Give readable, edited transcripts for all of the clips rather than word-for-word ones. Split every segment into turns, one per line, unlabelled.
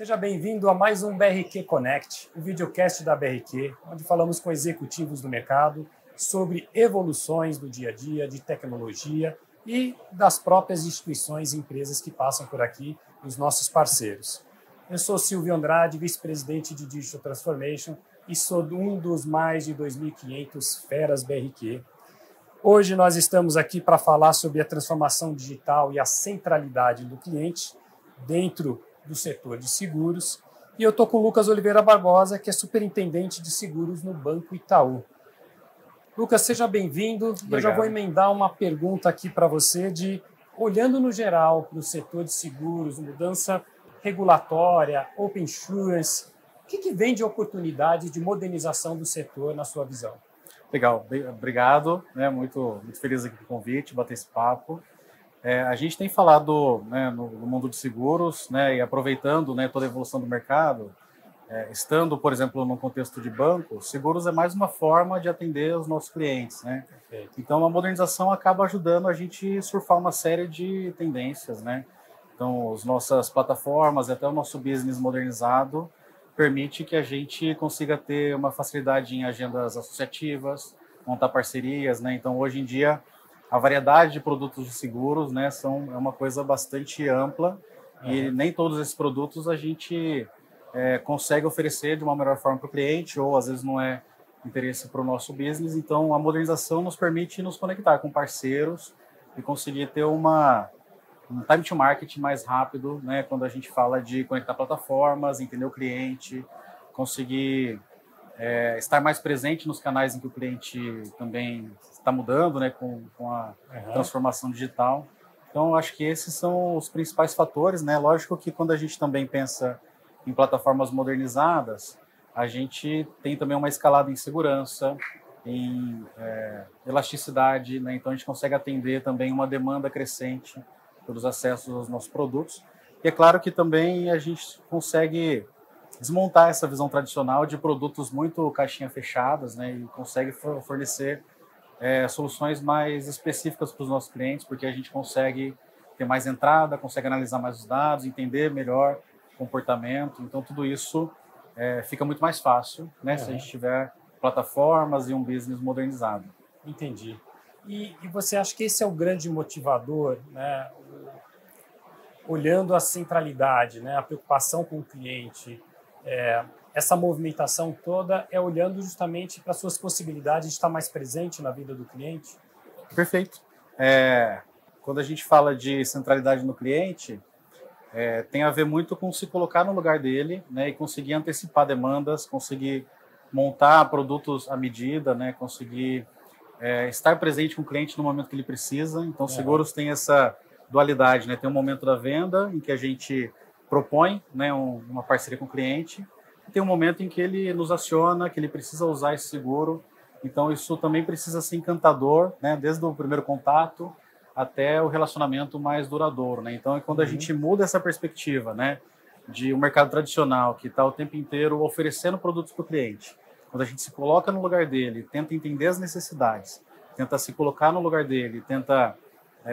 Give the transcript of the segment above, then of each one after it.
Seja bem-vindo a mais um BRQ Connect, o videocast da BRQ, onde falamos com executivos do mercado sobre evoluções do dia a dia, de tecnologia e das próprias instituições e empresas que passam por aqui, os nossos parceiros. Eu sou Silvio Andrade, vice-presidente de Digital Transformation e sou um dos mais de 2.500 feras BRQ. Hoje nós estamos aqui para falar sobre a transformação digital e a centralidade do cliente dentro do setor de seguros. E eu estou com o Lucas Oliveira Barbosa, que é superintendente de seguros no Banco Itaú. Lucas, seja bem-vindo. Eu já vou emendar uma pergunta aqui para você olhando no geral para o setor de seguros, mudança regulatória, open insurance, o que vem de oportunidade de modernização do setor na sua visão?
Legal, obrigado, muito feliz aqui com o convite, bater esse papo. A gente tem falado no mundo de seguros, e aproveitando toda a evolução do mercado, estando, por exemplo, no contexto de banco, seguros é mais uma forma de atender os nossos clientes. Então, a modernização acaba ajudando a gente surfar uma série de tendências. Então, as nossas plataformas, até o nosso business modernizado, permite que a gente consiga ter uma facilidade em agendas associativas, montar parcerias. Então, hoje em dia, a variedade de produtos de seguros é uma coisa bastante ampla e nem todos esses produtos a gente consegue oferecer de uma melhor forma para o cliente ou, às vezes, não é interesse para o nosso business. Então, a modernização nos permite nos conectar com parceiros e conseguir ter um time to market mais rápido, quando a gente fala de conectar plataformas, entender o cliente, conseguir estar mais presente nos canais em que o cliente também está mudando, com a transformação digital. Então, acho que esses são os principais fatores. Lógico que quando a gente também pensa em plataformas modernizadas, a gente tem também uma escalada em segurança, em elasticidade, então a gente consegue atender também uma demanda crescente pelos acessos aos nossos produtos. E é claro que também a gente consegue desmontar essa visão tradicional de produtos muito caixinha fechadas, e consegue fornecer soluções mais específicas para os nossos clientes, porque a gente consegue ter mais entrada, consegue analisar mais os dados, entender melhor o comportamento. Então, tudo isso fica muito mais fácil, se a gente tiver plataformas e um business modernizado.
Entendi. E você acha que esse é o grande motivador, olhando a centralidade, a preocupação com o cliente, essa movimentação toda é olhando justamente para suas possibilidades de estar mais presente na vida do cliente?
Perfeito. Quando a gente fala de centralidade no cliente, tem a ver muito com se colocar no lugar dele, e conseguir antecipar demandas, conseguir montar produtos à medida, conseguir estar presente com o cliente no momento que ele precisa. Então, seguros tem essa dualidade, tem um momento da venda em que a gente propõe uma parceria com o cliente, e tem um momento em que ele nos aciona, que ele precisa usar esse seguro. Então, isso também precisa ser encantador, desde o primeiro contato até o relacionamento mais duradouro. Então, é quando a gente muda essa perspectiva de um mercado tradicional que está o tempo inteiro oferecendo produtos para o cliente, quando a gente se coloca no lugar dele, tenta entender as necessidades, tenta se colocar no lugar dele, tenta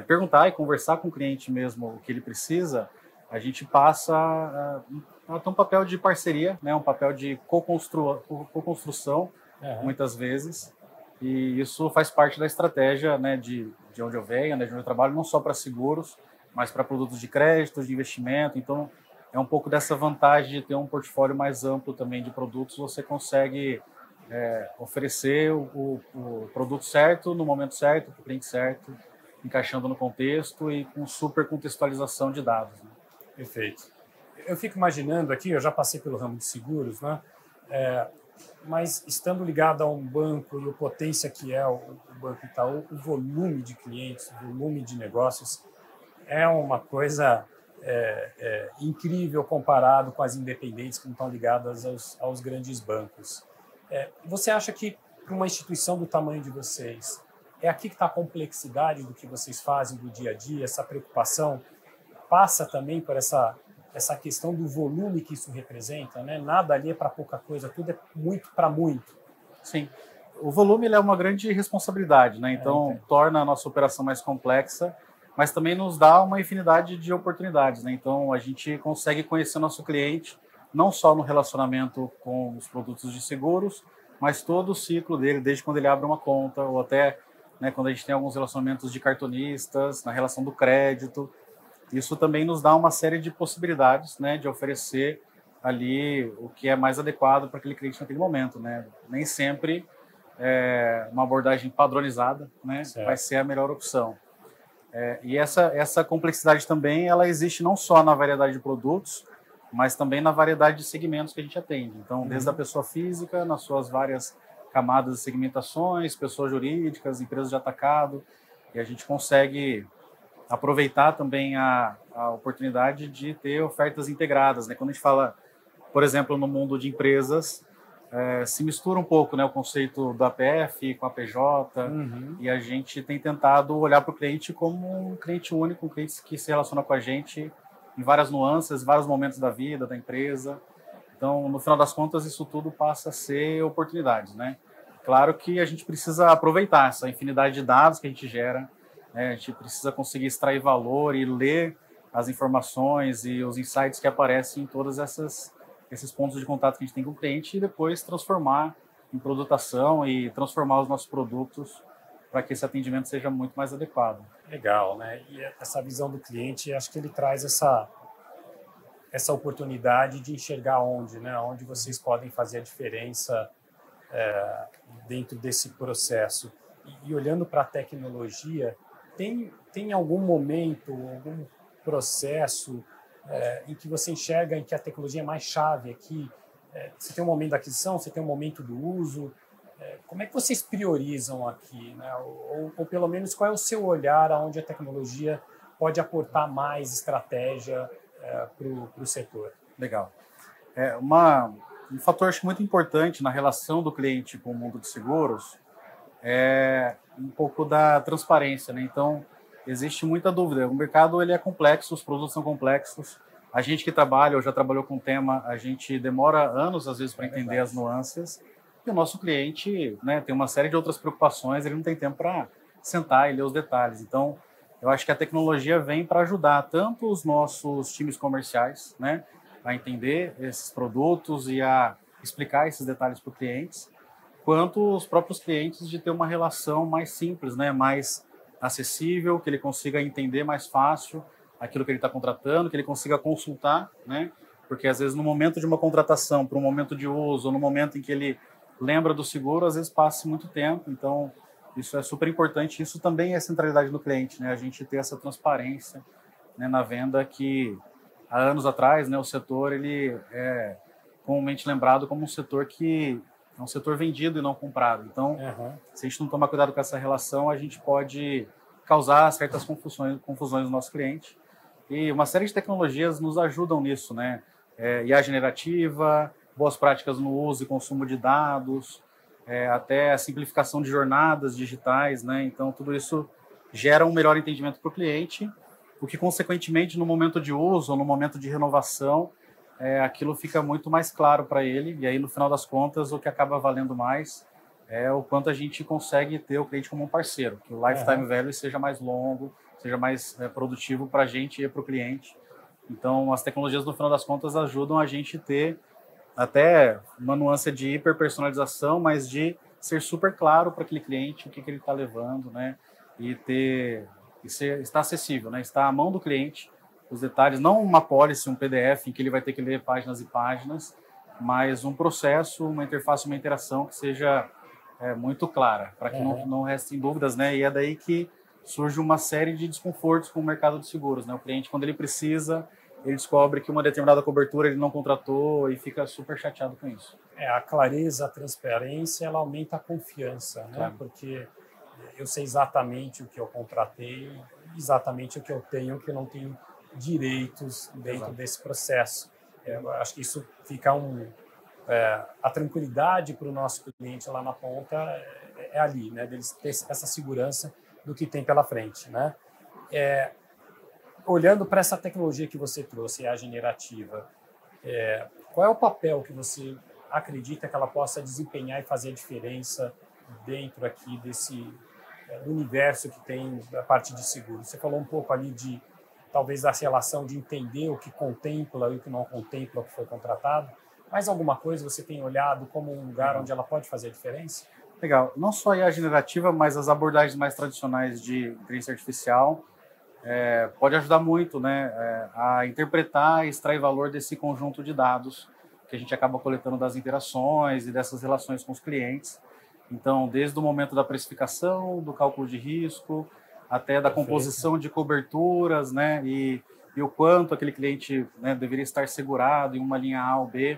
perguntar e conversar com o cliente mesmo o que ele precisa, a gente passa a ter um papel de parceria, um papel de co-construção, muitas vezes, e isso faz parte da estratégia de onde eu venho, de onde eu trabalho, não só para seguros, mas para produtos de crédito, de investimento. Então, é um pouco dessa vantagem de ter um portfólio mais amplo também de produtos. Você consegue oferecer o produto certo, no momento certo, para o cliente certo, encaixando no contexto e com super contextualização de dados.
Perfeito. Eu fico imaginando aqui, eu já passei pelo ramo de seguros, mas estando ligado a um banco e a potência que é o Banco Itaú, o volume de clientes, o volume de negócios é uma coisa incrível comparado com as independentes que não estão ligadas aos grandes bancos. Você acha que, para uma instituição do tamanho de vocês, é aqui que está a complexidade do que vocês fazem do dia a dia, essa preocupação passa também por essa questão do volume que isso representa, Nada ali é para pouca coisa, tudo é muito para muito.
Sim. O volume é uma grande responsabilidade, então torna a nossa operação mais complexa, mas também nos dá uma infinidade de oportunidades, né? Então, a gente consegue conhecer nosso cliente não só no relacionamento com os produtos de seguros, mas todo o ciclo dele, desde quando ele abre uma conta, ou até, né, quando a gente tem alguns relacionamentos de cartonistas, na relação do crédito. Isso também nos dá uma série de possibilidades, né, de oferecer ali o que é mais adequado para aquele cliente naquele momento, né? Nem sempre uma abordagem padronizada, né, vai ser a melhor opção. E essa complexidade também, ela existe não só na variedade de produtos, mas também na variedade de segmentos que a gente atende. Então, desde a pessoa física, nas suas várias camadas de segmentações, pessoas jurídicas, empresas de atacado, e a gente consegue aproveitar também a oportunidade de ter ofertas integradas, né? Quando a gente fala, por exemplo, no mundo de empresas, se mistura um pouco, né, o conceito do APF com a PJ, e a gente tem tentado olhar para o cliente como um cliente único, um cliente que se relaciona com a gente em várias nuances, vários momentos da vida, da empresa. Então, no final das contas, isso tudo passa a ser oportunidades, né? Claro que a gente precisa aproveitar essa infinidade de dados que a gente gera, né? A gente precisa conseguir extrair valor e ler as informações e os insights que aparecem em todos esses pontos de contato que a gente tem com o cliente e depois transformar em produtação e transformar os nossos produtos para que esse atendimento seja muito mais adequado.
Legal, né? E essa visão do cliente, acho que ele traz essa oportunidade de enxergar onde, né? Onde vocês podem fazer a diferença dentro desse processo. E olhando para a tecnologia, tem algum momento, algum processo em que você enxerga em que a tecnologia é mais chave aqui? Você tem um momento da aquisição, você tem um momento do uso. Como é que vocês priorizam aqui, né? Ou pelo menos qual é o seu olhar aonde a tecnologia pode aportar mais estratégia para o setor?
Legal. Um fator acho muito importante na relação do cliente com o mundo de seguros é um pouco da transparência, né? Então, existe muita dúvida. O mercado ele é complexo, os produtos são complexos. A gente que trabalha ou já trabalhou com o tema, a gente demora anos, às vezes, para entender as nuances. E o nosso cliente, né, tem uma série de outras preocupações, ele não tem tempo para sentar e ler os detalhes. Então, eu acho que a tecnologia vem para ajudar tanto os nossos times comerciais, né, a entender esses produtos e a explicar esses detalhes para os clientes, quanto os próprios clientes de ter uma relação mais simples, né, mais acessível, que ele consiga entender mais fácil aquilo que ele está contratando, que ele consiga consultar, né, porque às vezes no momento de uma contratação, para um momento de uso, ou no momento em que ele lembra do seguro, às vezes passa muito tempo, então isso é super importante. Isso também é a centralidade do cliente, né, a gente ter essa transparência, né, na venda que há anos atrás, né, o setor ele é comumente lembrado como um setor que é um setor vendido e não comprado. Então, se a gente não tomar cuidado com essa relação, a gente pode causar certas confusões no nosso cliente. E uma série de tecnologias nos ajudam nisso, né? IA generativa, boas práticas no uso e consumo de dados, até a simplificação de jornadas digitais, né? Então, tudo isso gera um melhor entendimento para o cliente, o que, consequentemente, no momento de uso ou no momento de renovação, aquilo fica muito mais claro para ele, e aí, no final das contas, o que acaba valendo mais é o quanto a gente consegue ter o cliente como um parceiro, que o lifetime value seja mais longo, seja mais produtivo para a gente e para o cliente. Então, as tecnologias, no final das contas, ajudam a gente ter até uma nuance de hiperpersonalização, mas de ser super claro para aquele cliente o que ele está levando, né? E estar acessível, né? Estar à mão do cliente, os detalhes, não uma policy, um PDF em que ele vai ter que ler páginas e páginas, mas um processo, uma interface, uma interação que seja muito clara, para que não restem dúvidas, né? E é daí que surge uma série de desconfortos com o mercado de seguros, né? O cliente, quando ele precisa, ele descobre que uma determinada cobertura ele não contratou e fica super chateado com isso.
A clareza, a transparência, ela aumenta a confiança, né?
Claro.
Porque eu sei exatamente o que eu contratei, exatamente o que eu tenho, que eu não tenho direitos dentro desse processo. Eu acho que isso fica a tranquilidade para o nosso cliente lá na ponta é ali, né? Deles ter essa segurança do que tem pela frente, né? Olhando para essa tecnologia que você trouxe, a generativa, qual é o papel que você acredita que ela possa desempenhar e fazer a diferença dentro aqui do universo que tem da parte de seguro. Você falou um pouco ali de, talvez, da relação de entender o que contempla e o que não contempla o que foi contratado. Mais alguma coisa você tem olhado como um lugar onde ela pode fazer a diferença?
Legal. Não só a IA generativa, mas as abordagens mais tradicionais de inteligência artificial pode ajudar muito, né, a interpretar e extrair valor desse conjunto de dados que a gente acaba coletando das interações e dessas relações com os clientes. Então, desde o momento da precificação, do cálculo de risco, até da composição de coberturas, né, e o quanto aquele cliente, né, deveria estar segurado em uma linha A ou B.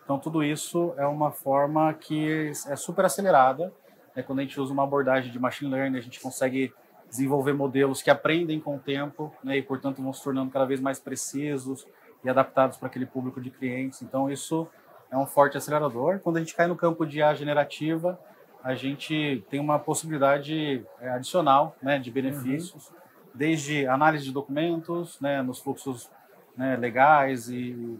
Então, tudo isso é uma forma que é super acelerada. Né? Quando a gente usa uma abordagem de machine learning, a gente consegue desenvolver modelos que aprendem com o tempo, né, e, portanto, vão se tornando cada vez mais precisos e adaptados para aquele público de clientes. Então, isso é um forte acelerador. Quando a gente cai no campo de IA generativa, a gente tem uma possibilidade adicional, né, de benefícios, desde análise de documentos, né, nos fluxos, né, legais e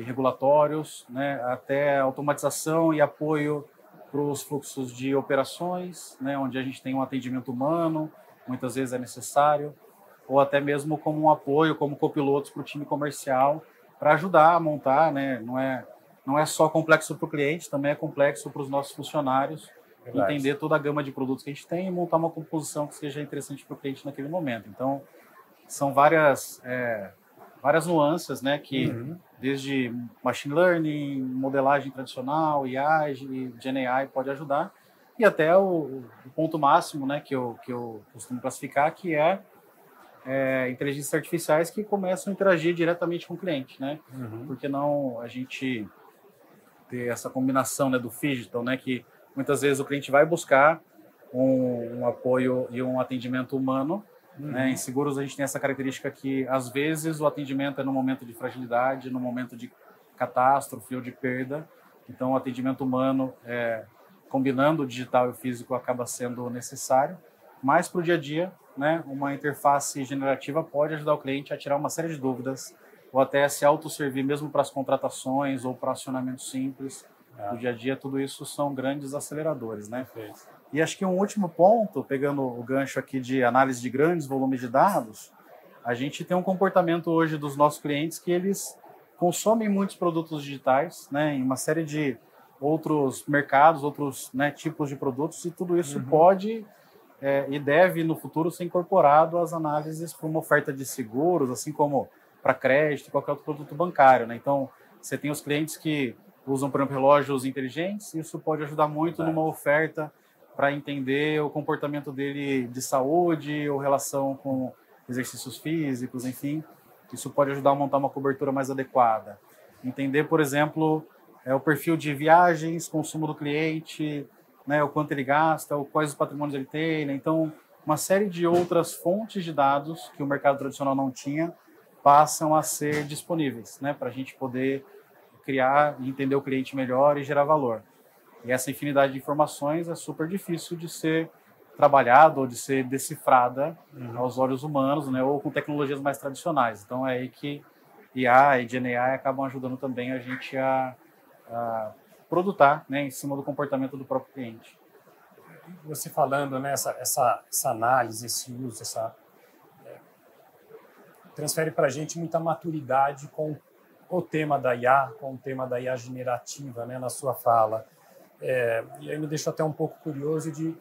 regulatórios, né, até automatização e apoio para os fluxos de operações, né, onde a gente tem um atendimento humano, muitas vezes é necessário, ou até mesmo como um apoio, como copilotos para o time comercial, para ajudar a montar, né, não é só complexo para o cliente, também é complexo para os nossos funcionários, entender toda a gama de produtos que a gente tem e montar uma composição que seja interessante para o cliente naquele momento. Então, são várias nuances, né, que desde machine learning, modelagem tradicional, IA e GenAI pode ajudar, e até o ponto máximo, né, que eu costumo classificar, que é inteligências artificiais que começam a interagir diretamente com o cliente, né? Porque não a gente ter essa combinação, né, do phygital, né, que muitas vezes o cliente vai buscar um apoio e um atendimento humano. Né? Em seguros a gente tem essa característica que às vezes o atendimento é no momento de fragilidade, no momento de catástrofe ou de perda. Então o atendimento humano, combinando o digital e o físico, acaba sendo necessário. Mas para o dia a dia, né, uma interface generativa pode ajudar o cliente a tirar uma série de dúvidas ou até se autosservir mesmo para as contratações ou para acionamento simples. Do dia a dia, tudo isso são grandes aceleradores, né? E acho que um último ponto, pegando o gancho aqui de análise de grandes volumes de dados, a gente tem um comportamento hoje dos nossos clientes que eles consomem muitos produtos digitais, né, em uma série de outros mercados, outros, né, tipos de produtos, e tudo isso pode e deve, no futuro, ser incorporado às análises para uma oferta de seguros, assim como para crédito e qualquer outro produto bancário, né? Então, você tem os clientes que usam, por exemplo, relógios inteligentes, isso pode ajudar muito numa oferta para entender o comportamento dele de saúde ou relação com exercícios físicos, enfim. Isso pode ajudar a montar uma cobertura mais adequada. Entender, por exemplo, o perfil de viagens, consumo do cliente, né, o quanto ele gasta, quais os patrimônios ele tem. Né? Então, uma série de outras fontes de dados que o mercado tradicional não tinha passam a ser disponíveis, né, para a gente poder criar e entender o cliente melhor e gerar valor. E essa infinidade de informações é super difícil de ser trabalhada ou de ser decifrada aos olhos humanos, né, ou com tecnologias mais tradicionais. Então é aí que IA e GenAI acabam ajudando também a gente a produtar, né, em cima do comportamento do próprio cliente.
Você falando, né, essa análise, esse uso, transfere para a gente muita maturidade com o tema da IA, com o tema da IA generativa, né, na sua fala. E aí me deixou até um pouco curioso de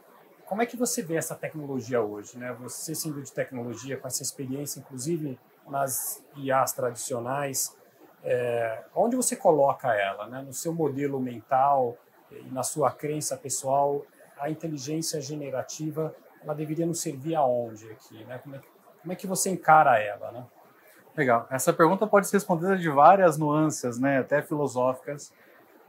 como é que você vê essa tecnologia hoje, né? Você sendo de tecnologia, com essa experiência, inclusive nas IAs tradicionais, onde você coloca ela, né? No seu modelo mental e na sua crença pessoal, a inteligência generativa, ela deveria nos servir aonde aqui, né? Como é que você encara ela, né?
Legal. Essa pergunta pode ser respondida de várias nuances, né? Até filosóficas.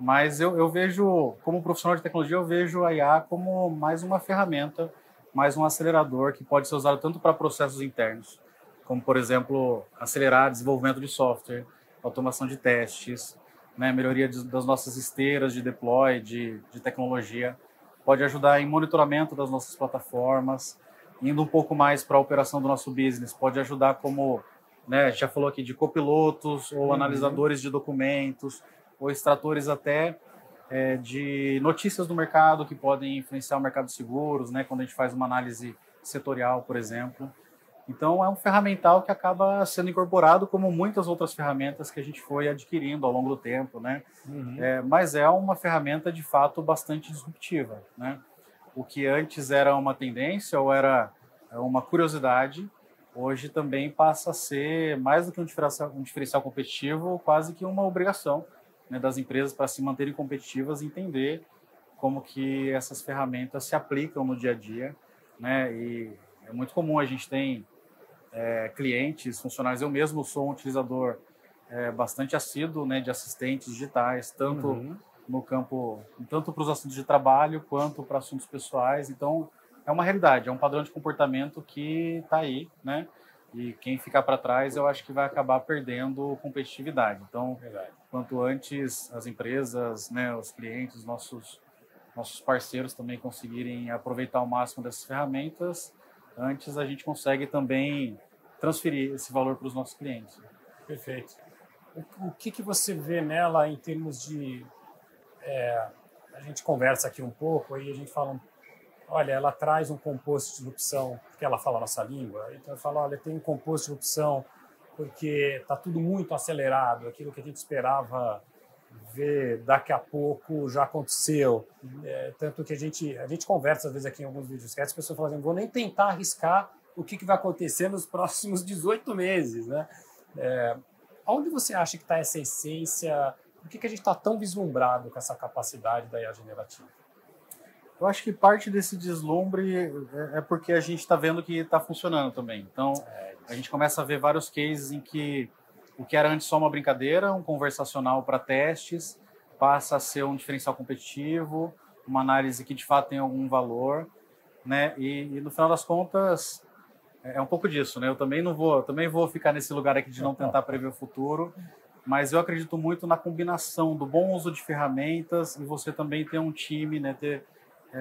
Mas eu vejo, como profissional de tecnologia, eu vejo a IA como mais uma ferramenta, mais um acelerador que pode ser usado tanto para processos internos, como, por exemplo, acelerar desenvolvimento de software, automação de testes, né, melhoria das nossas esteiras de deploy, de tecnologia. Pode ajudar em monitoramento das nossas plataformas, indo um pouco mais para a operação do nosso business. Pode ajudar como, né, a gente já falou aqui de copilotos ou analisadores de documentos, ou extratores até de notícias do mercado que podem influenciar o mercado de seguros, né, quando a gente faz uma análise setorial, por exemplo. Então, é um ferramental que acaba sendo incorporado como muitas outras ferramentas que a gente foi adquirindo ao longo do tempo, né? Mas é uma ferramenta, de fato, bastante disruptiva, né? O que antes era uma tendência ou era uma curiosidade, hoje também passa a ser, mais do que um diferencial competitivo, quase que uma obrigação, né, das empresas para se manterem competitivas e entender como que essas ferramentas se aplicam no dia a dia, né? E é muito comum, a gente tem clientes, funcionários, eu mesmo sou um utilizador bastante assíduo, né, de assistentes digitais, tanto no campo, tanto para os assuntos de trabalho quanto para assuntos pessoais. Então, é uma realidade, é um padrão de comportamento que está aí, né? E quem ficar para trás, eu acho que vai acabar perdendo competitividade. Então, quanto antes as empresas, né, os clientes, nossos parceiros também conseguirem aproveitar ao máximo dessas ferramentas, antes a gente consegue também transferir esse valor para os nossos clientes.
Perfeito. O que você vê nela em termos de... a gente conversa aqui um pouco, aí a gente fala, olha, ela traz um composto de disrupção, porque ela fala a nossa língua, então eu falo, olha, tem um composto de disrupção porque está tudo muito acelerado, aquilo que a gente esperava ver daqui a pouco já aconteceu. Tanto que a gente conversa às vezes aqui em alguns vídeos, as pessoas falam assim, vou nem tentar arriscar o que vai acontecer nos próximos 18 meses, né? Onde você acha que está essa essência? Por que a gente está tão vislumbrado com essa capacidade da IA generativa?
Eu acho que parte desse deslumbre é porque a gente está vendo que está funcionando também. Então, a gente começa a ver vários cases em que o que era antes só uma brincadeira, um conversacional para testes, passa a ser um diferencial competitivo, uma análise que de fato tem algum valor, né? E no final das contas é um pouco disso, né? Eu também vou ficar nesse lugar aqui de não tentar prever o futuro, mas eu acredito muito na combinação do bom uso de ferramentas e você também ter um time, né? Ter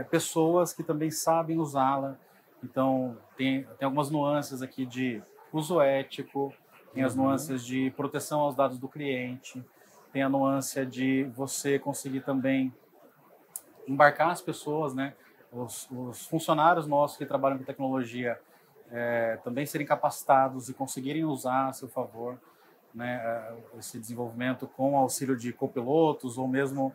pessoas que também sabem usá-la. Então, tem algumas nuances aqui de uso ético, tem as nuances de proteção aos dados do cliente, tem a nuance de você conseguir também embarcar as pessoas, né? Os funcionários nossos que trabalham com tecnologia também serem capacitados e conseguirem usar a seu favor, né? Esse desenvolvimento com auxílio de copilotos ou mesmo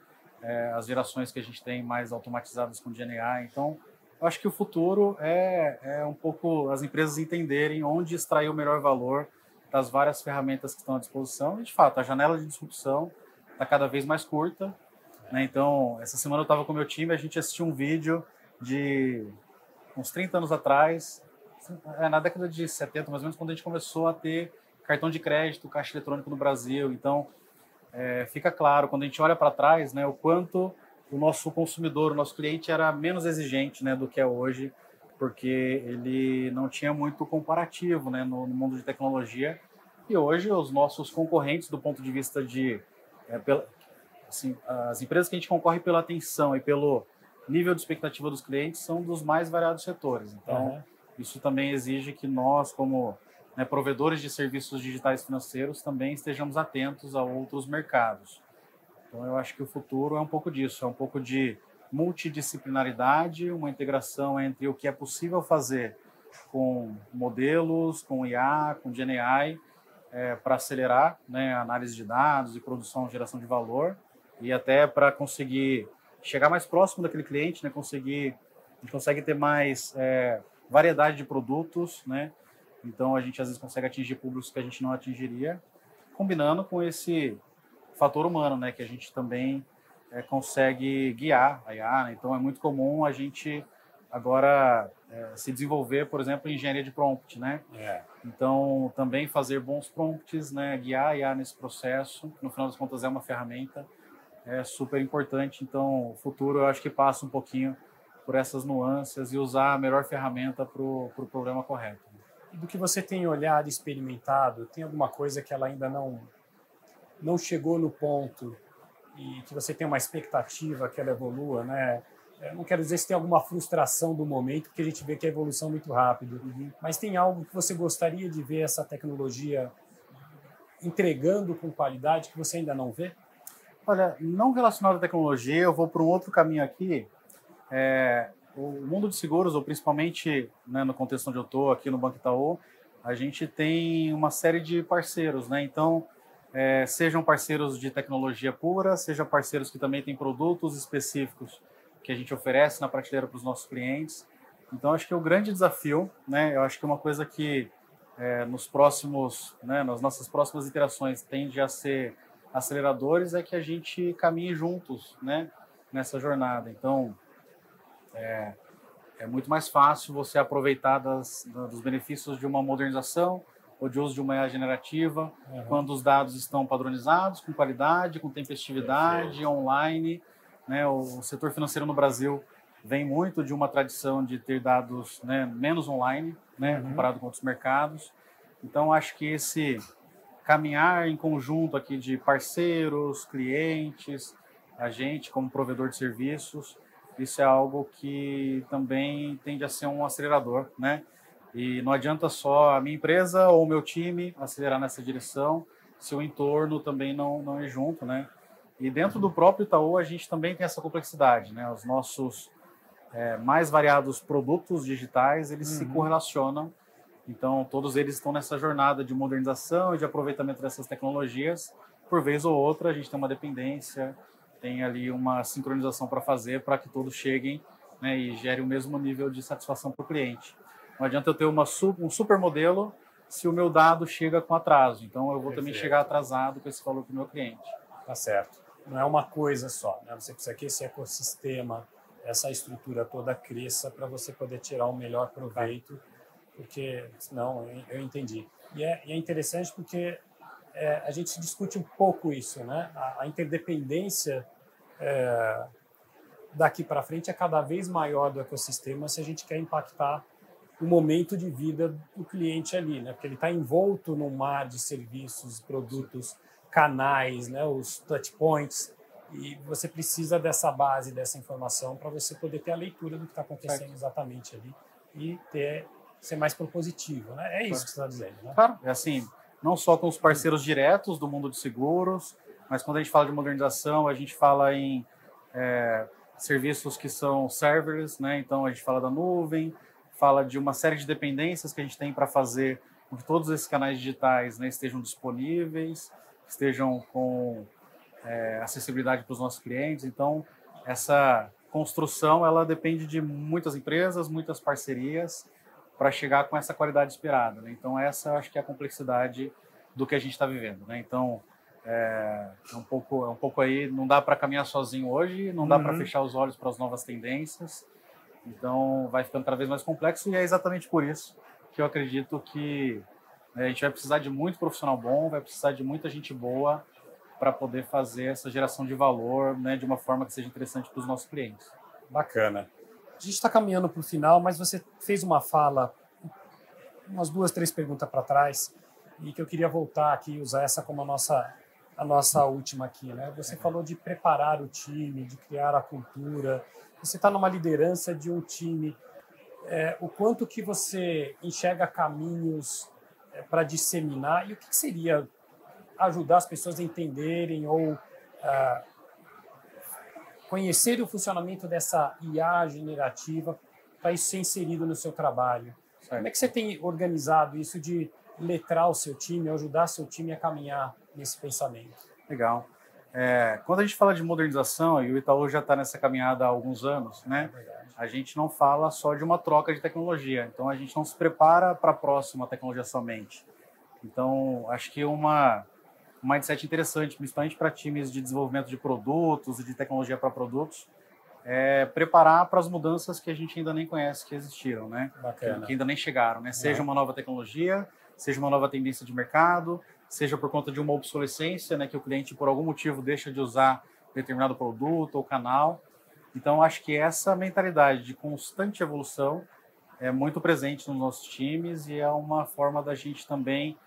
as gerações que a gente tem mais automatizadas com GenAI. Então, eu acho que o futuro é um pouco as empresas entenderem onde extrair o melhor valor das várias ferramentas que estão à disposição. E, de fato, a janela de disrupção está cada vez mais curta, né? Então, essa semana eu estava com o meu time, a gente assistiu um vídeo de uns 30 anos atrás, na década de 70, mais ou menos, quando a gente começou a ter cartão de crédito, caixa eletrônico no Brasil. Então, fica claro, quando a gente olha para trás, né, o quanto o nosso consumidor, o nosso cliente era menos exigente, né, do que é hoje, porque ele não tinha muito comparativo, né, no mundo de tecnologia. E hoje os nossos concorrentes, do ponto de vista de... assim, as empresas que a gente concorre pela atenção e pelo nível de expectativa dos clientes são dos mais variados setores. Então, isso também exige que nós, como provedores de serviços digitais financeiros, também estejamos atentos a outros mercados. Então, eu acho que o futuro é um pouco disso, é um pouco de multidisciplinaridade, uma integração entre o que é possível fazer com modelos, com IA, com GenAI, para acelerar, né, a análise de dados e produção, geração de valor, e até para conseguir chegar mais próximo daquele cliente, né, a gente consegue ter mais variedade de produtos, né? Então, a gente às vezes consegue atingir públicos que a gente não atingiria, combinando com esse fator humano, né? Que a gente também consegue guiar a IA, né? Então, é muito comum a gente agora se desenvolver, por exemplo, em engenharia de prompt, né? Então, também fazer bons prompts, né? Guiar a IA nesse processo, que no final das contas é uma ferramenta, é super importante. Então, o futuro eu acho que passa um pouquinho por essas nuances e usar a melhor ferramenta para o problema correto.
Do que você tem olhado, experimentado, tem alguma coisa que ela ainda não chegou no ponto e que você tem uma expectativa que ela evolua, né? Eu não quero dizer se tem alguma frustração do momento, porque a gente vê que a evolução é muito rápido, mas tem algo que você gostaria de ver essa tecnologia entregando com qualidade que você ainda não vê?
Olha, não relacionado à tecnologia, eu vou para um outro caminho aqui. O mundo de seguros, ou principalmente, né, no contexto onde eu estou, aqui no Banco Itaú, a gente tem uma série de parceiros, né? Então, sejam parceiros de tecnologia pura, sejam parceiros que também têm produtos específicos que a gente oferece na prateleira para os nossos clientes. Então, acho que o grande desafio, né? Eu acho que uma coisa que nos próximos, né, nas nossas próximas iterações tende a ser aceleradores é que a gente caminhe juntos, né, nessa jornada. Então, é muito mais fácil você aproveitar dos benefícios de uma modernização ou de uso de uma IA generativa, quando os dados estão padronizados, com qualidade, com tempestividade, online. Né? O setor financeiro no Brasil vem muito de uma tradição de ter dados, né, menos online, né, comparado com outros mercados. Então, acho que esse caminhar em conjunto aqui de parceiros, clientes, a gente como provedor de serviços, isso é algo que também tende a ser um acelerador, né? E não adianta só a minha empresa ou o meu time acelerar nessa direção, se o entorno também não ir junto, né? E dentro do próprio Itaú, a gente também tem essa complexidade, né? Os nossos mais variados produtos digitais, eles se correlacionam. Então, todos eles estão nessa jornada de modernização e de aproveitamento dessas tecnologias. Por vez ou outra, a gente tem uma dependência, tem ali uma sincronização para fazer para que todos cheguem, né, e gerem o mesmo nível de satisfação para o cliente. Não adianta eu ter um super modelo se o meu dado chega com atraso. Então, eu vou também chegar atrasado com esse valor para o meu cliente.
Tá certo. Não é uma coisa só, né? Você precisa que esse ecossistema, essa estrutura toda cresça para você poder tirar o melhor proveito, porque senão eu entendi. E é interessante porque a gente discute um pouco isso, né? A interdependência daqui para frente é cada vez maior do ecossistema se a gente quer impactar o momento de vida do cliente ali, né? Porque ele está envolto num mar de serviços, produtos, canais, né? Os touch points, e você precisa dessa base, dessa informação para você poder ter a leitura do que está acontecendo exatamente ali e ser mais propositivo, né? É isso que você está dizendo, né?
Claro, é assim, não só com os parceiros diretos do mundo de seguros, mas quando a gente fala de modernização, a gente fala em serviços que são serverless, né? Então a gente fala da nuvem, fala de uma série de dependências que a gente tem para fazer com que todos esses canais digitais, né, estejam disponíveis, estejam com acessibilidade para os nossos clientes. Então, essa construção ela depende de muitas empresas, muitas parcerias para chegar com essa qualidade esperada, né? Então, essa eu acho que é a complexidade do que a gente está vivendo, né? Então, é um pouco aí, não dá para caminhar sozinho hoje, não dá para fechar os olhos para as novas tendências. Então, vai ficando cada vez mais complexo e é exatamente por isso que eu acredito que a gente vai precisar de muito profissional bom, vai precisar de muita gente boa para poder fazer essa geração de valor, né, de uma forma que seja interessante para os nossos clientes.
Bacana. A gente está caminhando para o final, mas você fez uma fala, umas 2, 3 perguntas para trás, e que eu queria voltar aqui e usar essa como a nossa última aqui, né? Você falou de preparar o time, de criar a cultura. Você está numa liderança de um time. O quanto que você enxerga caminhos para disseminar e o que seria ajudar as pessoas a entenderem ou conhecerem o funcionamento dessa IA generativa para isso ser inserido no seu trabalho. Certo. Como é que você tem organizado isso de letrar o seu time, ajudar seu time a caminhar nesse pensamento?
Legal. Quando a gente fala de modernização, e o Itaú já está nessa caminhada há alguns anos, né? A gente não fala só de uma troca de tecnologia. Então, a gente não se prepara para a próxima tecnologia somente. Então, acho que um mindset interessante, principalmente para times de desenvolvimento de produtos e de tecnologia para produtos, é preparar para as mudanças que a gente ainda nem conhece que existiram, né? Que ainda nem chegaram, né? Seja uma nova tecnologia, seja uma nova tendência de mercado, seja por conta de uma obsolescência, né, que o cliente, por algum motivo, deixa de usar determinado produto ou canal. Então, acho que essa mentalidade de constante evolução é muito presente nos nossos times e é uma forma da gente também,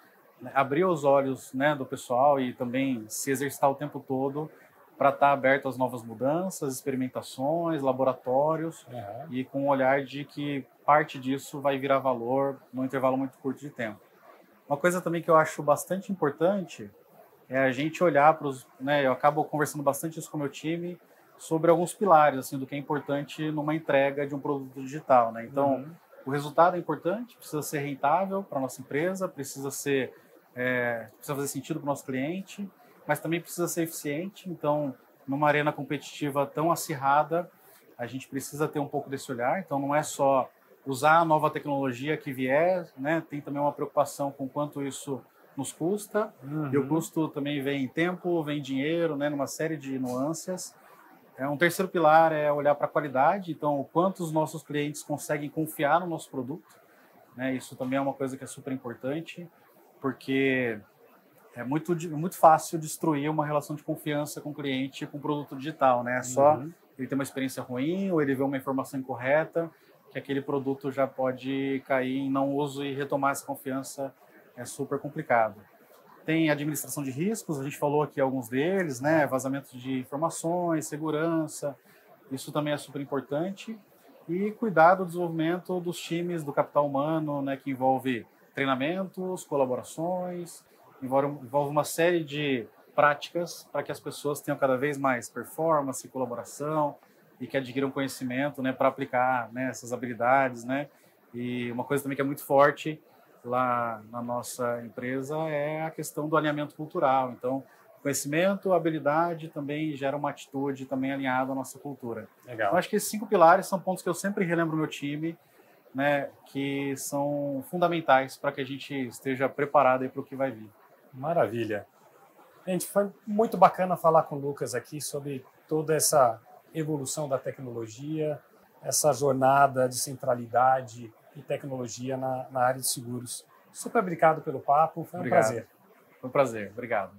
né, abrir os olhos, né, do pessoal e também se exercitar o tempo todo para estar aberto às novas mudanças, experimentações, laboratórios, e com um olhar de que parte disso vai virar valor num intervalo muito curto de tempo. Uma coisa também que eu acho bastante importante é a gente olhar para os, né, eu acabo conversando bastante isso com o meu time, sobre alguns pilares, assim, do que é importante numa entrega de um produto digital, né? Então, o resultado é importante, precisa ser rentável para a nossa empresa, precisa fazer sentido para o nosso cliente, mas também precisa ser eficiente. Então, numa arena competitiva tão acirrada, a gente precisa ter um pouco desse olhar. Então, não é só usar a nova tecnologia que vier, né? Tem também uma preocupação com quanto isso nos custa, e o custo também vem em tempo, vem em dinheiro, né? Numa série de nuances. Um terceiro pilar é olhar para a qualidade, então, o quanto os nossos clientes conseguem confiar no nosso produto, né? Isso também é uma coisa que é super importante, porque é muito fácil destruir uma relação de confiança com o cliente com o produto digital, né? É só ele ter uma experiência ruim ou ele ver uma informação incorreta, que aquele produto já pode cair em não uso, e retomar essa confiança é super complicado. Tem administração de riscos, a gente falou aqui alguns deles, né? Vazamento de informações, segurança, isso também é super importante. E cuidar do desenvolvimento dos times, do capital humano, né? Que envolve treinamentos, colaborações, envolve uma série de práticas para que as pessoas tenham cada vez mais performance, colaboração, e que adquiram conhecimento, né? Para aplicar, né, essas habilidades, né? E uma coisa também que é muito forte lá na nossa empresa é a questão do alinhamento cultural. Então, conhecimento, habilidade também gera uma atitude também alinhada à nossa cultura.
Legal.
Eu acho que esses 5 pilares são pontos que eu sempre relembro o meu time, né, que são fundamentais para que a gente esteja preparado para o que vai vir.
Maravilha. Gente, foi muito bacana falar com o Lucas aqui sobre toda essa evolução da tecnologia, essa jornada de centralidade e tecnologia na área de seguros. Super obrigado pelo papo, foi um prazer.
Foi um prazer, obrigado.